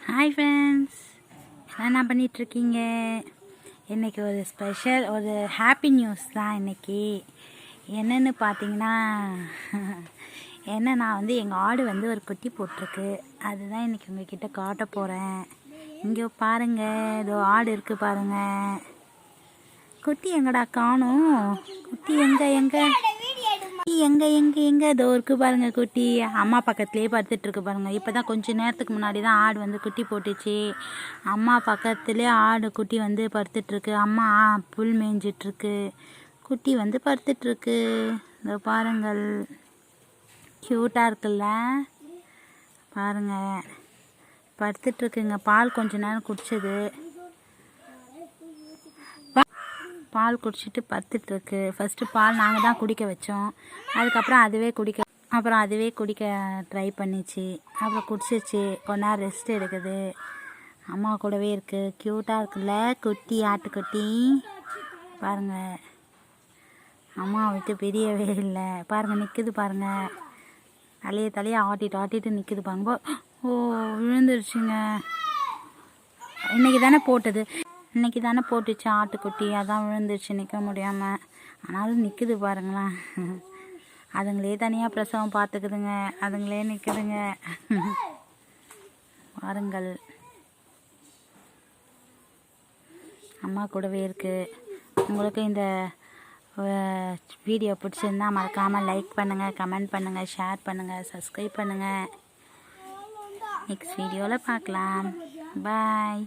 Hi friends, என்ன பண்ணிகிட்ருக்கீங்க? இன்றைக்கி ஒரு ஸ்பெஷல் ஒரு ஹாப்பி நியூஸ் தான். இன்றைக்கி என்னென்னு பார்த்தீங்கன்னா நான் வந்து எங்கள் ஆடு வந்து ஒரு குட்டி போட்டிருக்கு. அதுதான் இன்றைக்கி உங்கள்கிட்ட காட்ட போகிறேன். இங்கே பாருங்கள், இதோ ஆடு இருக்குது பாருங்கள். குட்டி எங்கடா காணும்? குட்டி எங்கே இதோ இருக்கு பாருங்க. குட்டி அம்மா பக்கத்துலேயே படுத்துட்ருக்கு பாருங்கள். இப்போ தான் கொஞ்சம் நேரத்துக்கு முன்னாடி தான் ஆடு வந்து குட்டி போட்டுச்சு. அம்மா பக்கத்துலேயே ஆடு குட்டி வந்து படுத்துட்ருக்கு. அம்மா புல் மேய்ஞ்சிட்ருக்கு, குட்டி வந்து படுத்துட்ருக்கு. இதோ பாருங்கள், க்யூட்டாக இருக்குல்ல? பாருங்கள், படுத்துட்ருக்குங்க. பால் கொஞ்ச நேரம் குடிச்சது, பால் குடிச்சிட்டு படுத்துட்ருக்கு. ஃபஸ்ட்டு பால் நாங்கள் தான் குடிக்க வச்சோம். அதுக்கப்புறம் அதுவே குடிக்க ட்ரை பண்ணிச்சு. அப்புறம் குடிச்சிச்சு. கொஞ்ச நேரம் ரெஸ்ட் எடுக்குது. அம்மா கூடவே இருக்குது. க்யூட்டாக இருக்குல்ல குட்டி, ஆட்டுக்குட்டி? பாருங்கள், அம்மா விட்டு பெரியவே இல்லை. பாருங்கள், நிற்குது பாருங்கள். தலையை ஆட்டிட்டு நிற்குது பாருங்க. ஓ, விழுந்துருச்சுங்க. இன்றைக்கி தானே போட்டுச்சு ஆட்டுக்குட்டி, அதான் விழுந்துருச்சு நிற்க முடியாமல். ஆனாலும் நிற்குது பாருங்களேன். அதுங்களே தனியாக பிரசவம் பார்த்துக்குதுங்க, அதுங்களே நிற்குதுங்க. பாருங்கள், அம்மா கூடவே இருக்குது. உங்களுக்கு இந்த வீடியோ பிடிச்சிருந்தா மறக்காமல் லைக் பண்ணுங்கள், கமெண்ட் பண்ணுங்கள், ஷேர் பண்ணுங்கள், சப்ஸ்கிரைப் பண்ணுங்கள். நெக்ஸ்ட் வீடியோவில் பார்க்கலாம். பாய்.